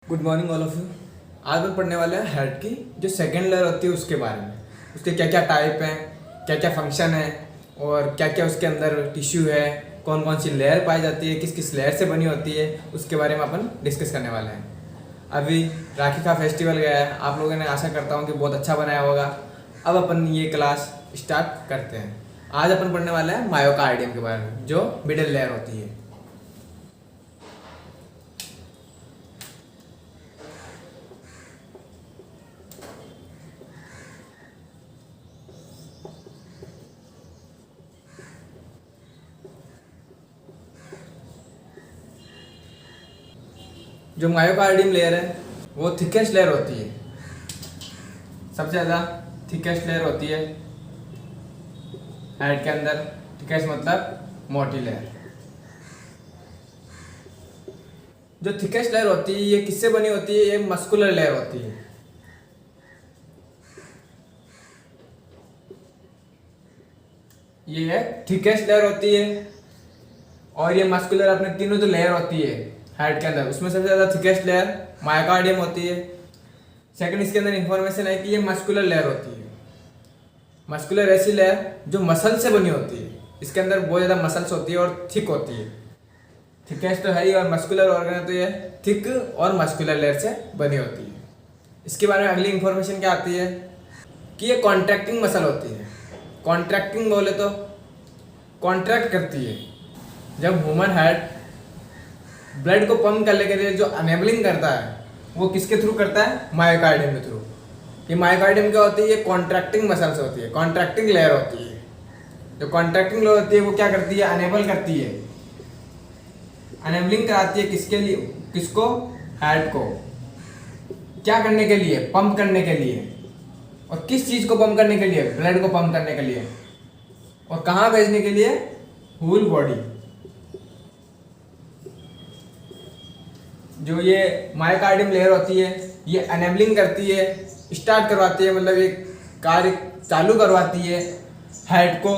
Good morning all of you. आज हम पढ़ने वाले हैं हेड की जो सेकेंड लेयर होती है उसके बारे में। उसके क्या क्या टाइप हैं, क्या क्या फंक्शन है और क्या क्या उसके अंदर टिश्यू है, कौन कौन सी लेयर पाई जाती है, किस किस लेयर से बनी होती है, उसके बारे में अपन डिस्कस करने वाले हैं। अभी राखी का फेस्टिवल गया है, आप लोगों ने आशा करता हूँ कि बहुत अच्छा बनाया होगा। अब अपन ये क्लास स्टार्ट करते हैं। आज अपन पढ़ने वाले हैं मायोकार्डियम के बारे में जो मिडिल लेयर होती है। जो मायोकार्डियम लेयर है वो थिकेस्ट लेयर होती है, सबसे ज़्यादा थिकेस्ट लेयर होती है हेड के अंदर। थिकेस्ट मतलब मोटी लेयर। जो थिकेस्ट लेयर होती है ये किससे बनी होती है? ये मस्कुलर लेयर होती है। ये है थिकेस्ट लेयर होती है और ये मस्कुलर अपने तीनों जो लेयर होती है हेड के अंदर उसमें सबसे ज़्यादा थिकेस्ट लेयर मायोकार्डियम होती है। सेकंड इसके अंदर इंफॉर्मेशन है कि ये मस्कुलर लेयर होती है। मस्कुलर ऐसी लेयर जो मसल से बनी होती है, इसके अंदर बहुत ज़्यादा मसल्स होती है और थिक होती है। थिकेस्ट तो है ही, और मस्कुलर ऑर्गन तो ये थिक और मस्कुलर लेयर से बनी होती है। इसके बारे में अगली इंफॉर्मेशन क्या आती है कि ये कॉन्ट्रैक्टिंग मसल होती है। कॉन्ट्रैक्टिंग बोले तो कॉन्ट्रैक्ट करती है। जब ह्यूमन हेड ब्लड को पंप करने के लिए जो अनेबलिंग करता है वो किसके थ्रू करता है? मायोकार्डियम के थ्रू। ये मायोकार्डियम क्या होती है? ये कॉन्ट्रैक्टिंग मसल्स होती है, कॉन्ट्रैक्टिंग लेयर होती है। जो कॉन्ट्रैक्टिंग लेयर होती है वो क्या करती है? अनेबल करती है, अनेबलिंग कराती है किसके लिए? किसको? हेड को। क्या करने के लिए? पंप करने के लिए। और किस चीज को पंप करने के लिए? ब्लड को पंप करने के लिए। और कहाँ भेजने के लिए? Whole body. जो ये मायोकार्डियम लेयर होती है ये अनेबलिंग करती है, स्टार्ट करवाती है, मतलब ये कार्य चालू करवाती है हेड को।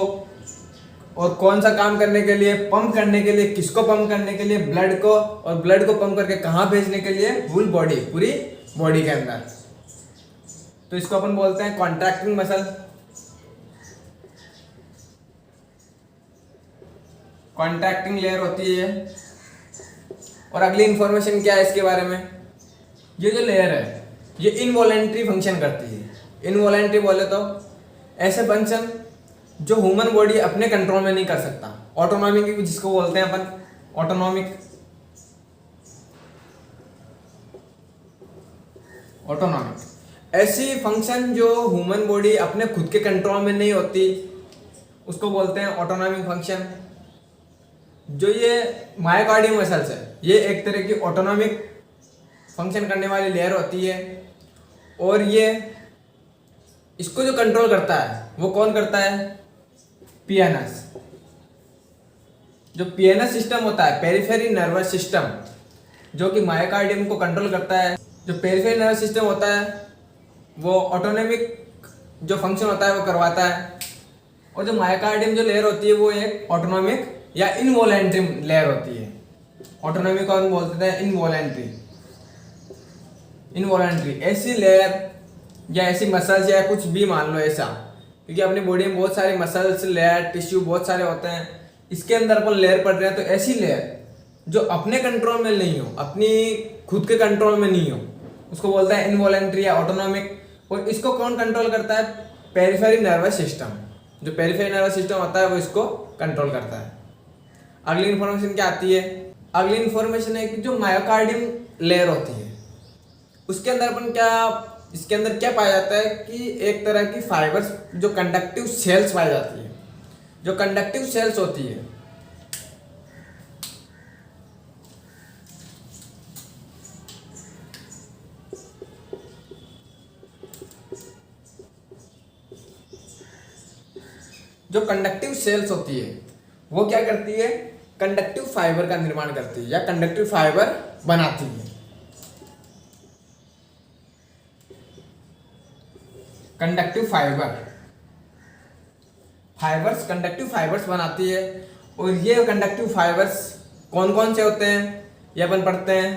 और कौन सा काम करने के लिए? पंप करने के लिए। किसको पंप करने के लिए? ब्लड को। और ब्लड को पंप करके कहाँ भेजने के लिए? होल बॉडी, पूरी बॉडी के अंदर। तो इसको अपन बोलते हैं कॉन्ट्रैक्टिंग मसल। कॉन्ट्रैक्टिंग लेयर होती है। और अगली इंफॉर्मेशन क्या है इसके बारे में? ये जो लेयर है ये इनवॉलेंट्री फंक्शन करती है। इनवॉलेंट्री बोले तो ऐसे फंक्शन जो ह्यूमन बॉडी अपने कंट्रोल में नहीं कर सकता। ऑटोनॉमिक जिसको बोलते हैं अपन, ऑटोनॉमिक। ऑटोनॉमिक ऐसी फंक्शन जो ह्यूमन बॉडी अपने खुद के कंट्रोल में नहीं होती उसको बोलते हैं ऑटोनॉमिक फंक्शन। जो ये मायोकार्डियम मसल्स है ये एक तरह की ऑटोनॉमिक फंक्शन करने वाली लेयर होती है। और ये इसको जो कंट्रोल करता है वो कौन करता है? पीएनएस। जो पीएनएस सिस्टम होता है, पेरिफेरल नर्वस सिस्टम, जो कि मायोकार्डियम को कंट्रोल करता है। जो पेरिफेरल नर्वस सिस्टम होता है वो ऑटोनॉमिक जो फंक्शन होता है वो करवाता है। और जो मायोकार्डियम जो लेयर होती है वो एक ऑटोनॉमिक या इनवॉलेंट्री लेयर होती है। ऑटोनॉमिक कौन बोलते हैं? इनवॉलेंट्री। इनवॉलेंट्री ऐसी लेयर या ऐसी मसल्स या कुछ भी मान लो ऐसा, क्योंकि अपनी बॉडी में बहुत सारे मसल्स, लेयर, टिश्यू बहुत सारे होते हैं। इसके अंदर अपन लेयर पढ़ रहे हैं तो ऐसी लेयर जो अपने कंट्रोल में नहीं हो, अपनी खुद के कंट्रोल में नहीं हो, उसको बोलते हैं इनवॉलेंट्री या ऑटोनॉमिक। और इसको कौन कंट्रोल करता है? Peripheral nervous system. जो पेरिफेरल नर्वस सिस्टम होता है वो इसको कंट्रोल करता है। अगली इंफॉर्मेशन क्या आती है? अगली इंफॉर्मेशन है कि जो मायोकार्डियम लेयर होती है उसके अंदर अपन क्या, इसके अंदर क्या पाया जाता है कि एक तरह की फाइबर्स, जो कंडक्टिव सेल्स पाई जाती है। जो कंडक्टिव सेल्स होती है जो कंडक्टिव सेल्स होती है वो क्या करती है? कंडक्टिव फाइबर का निर्माण करती है या कंडक्टिव फाइबर बनाती है। कंडक्टिव फाइबर्स कंडक्टिव फाइबर्स बनाती है। और ये कंडक्टिव फाइबर्स कौन कौन से होते हैं ये अपन पढ़ते हैं।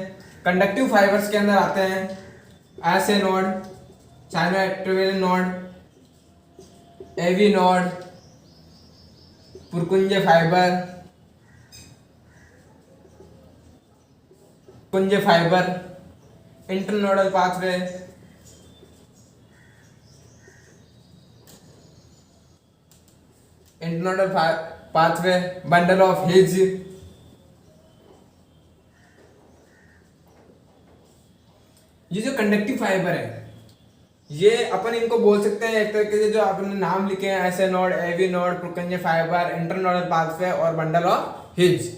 कंडक्टिव फाइबर्स के अंदर आते हैं SA node, sinoatrial node, AV node, Purkinje fiber, कुंज fiber, internodal pathway, internodal pathway, bundle of His, ये जो कंडक्टिव फाइबर है ये अपन इनको बोल सकते हैं एक तरीके से, जो आपने नाम लिखे हैं SA node, AV node, Purkinje fiber, internodal pathway और बंडल ऑफ हिज,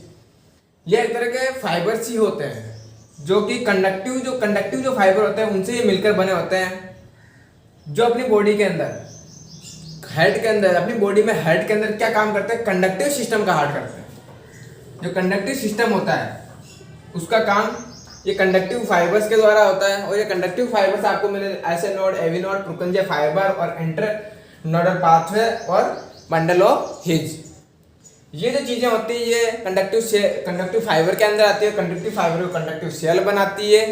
ये एक तरह के फाइबर्स ही होते हैं जो कि कंडक्टिव जो फाइबर होते हैं उनसे ये मिलकर बने होते हैं, जो अपनी बॉडी के अंदर हेड के अंदर, अपनी बॉडी में हेड के अंदर क्या काम करते हैं, कंडक्टिव सिस्टम का हार्ट करते हैं। जो कंडक्टिव सिस्टम होता है उसका काम ये कंडक्टिव फाइबर्स के द्वारा होता है, और ये कंडक्टिव फाइबर्स आपको मिले ऐसे node, AV node, Purkinje fibre और इंटरनोडल पाथवे और बंडल ऑफ हिज। ये जो चीजें होती है ये कंडक्टिव फाइबर के अंदर आती है, कंडक्टिव फाइबर को कंडक्टिव सेल बनाती है,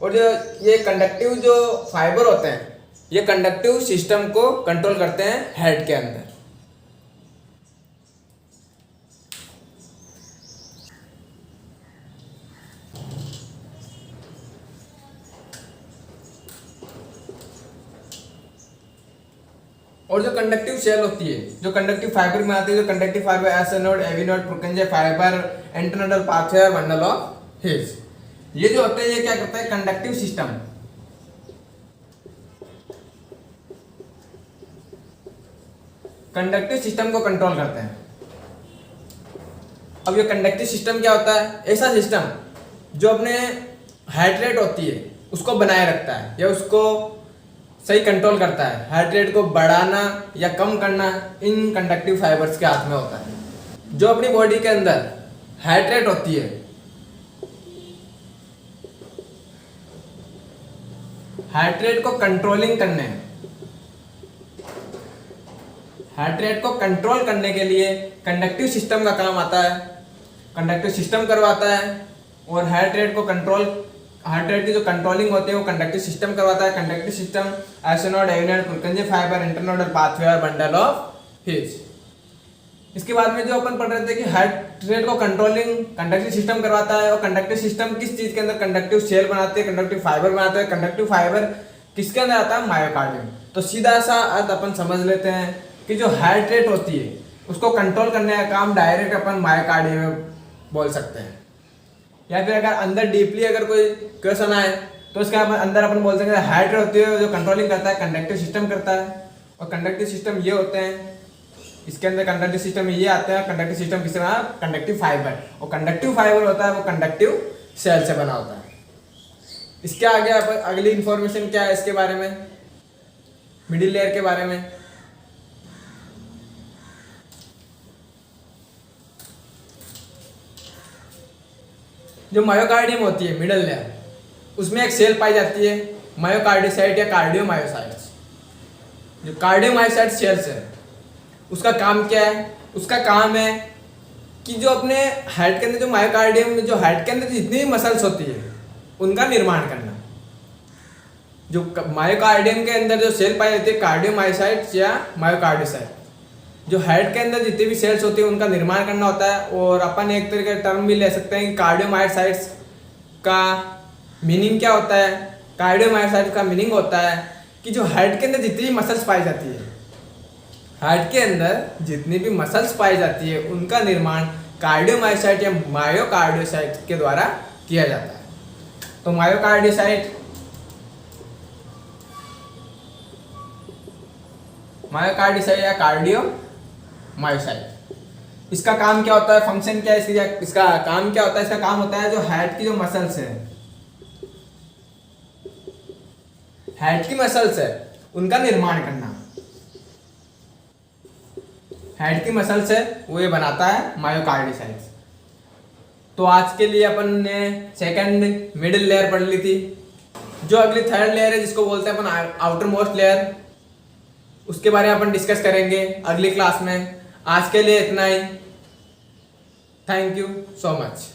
और जो ये कंडक्टिव जो फाइबर होते हैं ये कंडक्टिव सिस्टम को कंट्रोल करते हैं हेड के अंदर। और जो कंडक्टिव सेल होती है जो कंडक्टिव फाइबर में आती है, जो conductive fiber SA node, AV node, Purkinje fiber, internodal pathway और बंडल ऑफ हिज, ये जो होते हैं ये क्या करते हैं, कंडक्टिव सिस्टम को कंट्रोल करते हैं। अब ये कंडक्टिव सिस्टम क्या होता है, ऐसा सिस्टम जो अपने हार्ट रेट होती है उसको बनाए रखता है या उसको सही कंट्रोल करता है। हार्ट रेट को बढ़ाना या कम करना इन कंडक्टिव फाइबर्स के हाथ में होता है। जो अपनी बॉडी के अंदर हार्ट रेट होती है, हार्ट रेट को कंट्रोलिंग करने, हार्ट रेट को कंट्रोल करने के लिए कंडक्टिव सिस्टम का काम आता है। कंडक्टिव सिस्टम करवाता है और हार्ट रेट की जो कंट्रोलिंग होती है वो कंडक्टिव सिस्टम करवाता है। Conductive system SA node, AV node, Purkinje fiber, internodal pathway और बंडल ऑफ हिज। इसके बाद में जो अपन पढ़ रहे थे कि हार्ट रेट को कंट्रोलिंग कंडक्टिव सिस्टम करवाता है, और कंडक्टिव सिस्टम किस चीज के अंदर, कंडक्टिव सेल बनाते हैं, कंडक्टिव फाइबर बनाते हैं। कंडक्टिव फाइबर किसके अंदर आता है, मायोकार्डियम। तो सीधा सा अर्थ अपन समझ लेते हैं कि जो हार्ट रेट होती है उसको कंट्रोल करने का काम डायरेक्ट अपन मायोकार्डियम में बोल सकते हैं। या फिर अगर अंदर डीपली अगर कोई क्वेश्चन आए तो उसके अंदर अपन बोल सकते हैं हार्ट रेट होती है जो कंट्रोलिंग करता है, कंडक्टिव सिस्टम करता है। और कंडक्टिव सिस्टम ये होते हैं, इसके अंदर कंडक्टिव सिस्टम ये आते हैं। कंडक्टिव सिस्टम किससे बना, कंडक्टिव फाइबर। और कंडक्टिव फाइबर होता है वो कंडक्टिव सेल से बना होता है। इसके आगे अगली इंफॉर्मेशन क्या है इसके बारे में, मिडिल लेयर के बारे में। जो मायोकार्डियम होती है मिडल लेयर, उसमें एक सेल पाई जाती है मायोकार्डियोसाइट या कार्डियोमायोसाइट्स। जो कार्डियोमायोसाइट सेल्स है उसका काम क्या है, उसका काम है कि जो अपने हार्ट के अंदर जो मायोकार्डियम में जो हार्ट के अंदर जितनी भी मसल्स होती है उनका निर्माण करना। जो मायोकार्डियम के अंदर जो सेल पाई जाती है कार्डियोमायोसाइट्स या मायोकार्डियोसाइट, जो हार्ट के अंदर जितनी भी सेल्स होती है उनका निर्माण करना होता है। और अपन एक तरीके का टर्म भी ले सकते हैं कि कार्डियोमायोसाइट्स का मीनिंग क्या होता है। कार्डियोमायोसाइट्स का मीनिंग होता है कि जो हार्ट के अंदर जितनी भी मसल्स पाई जाती है, हार्ट के अंदर जितनी भी मसल्स पाई जाती है उनका निर्माण कार्डियोमायोसाइट या मायोकार्डियोसाइट के द्वारा किया जाता है। तो मायोकार्डियोसाइट, मायोकार्डियोसाइट या कार्डियोमायोसाइट, इसका काम क्या होता है, फंक्शन क्या है इसका काम क्या होता है। इसका काम होता है जो हार्ट की जो मसल्स है, हार्ट की मसल्स है उनका निर्माण करना। हार्ट की मसल्स है वो ये बनाता है मायोकार्डियोसाइट्स। तो आज के लिए अपन ने सेकंड मिडिल लेयर पढ़ ली थी। जो अगली थर्ड लेयर है जिसको बोलते हैं अपन आउटर मोस्ट लेयर, उसके बारे में अपन डिस्कस करेंगे अगली क्लास में। आज के लिए इतना ही। Thank you so much.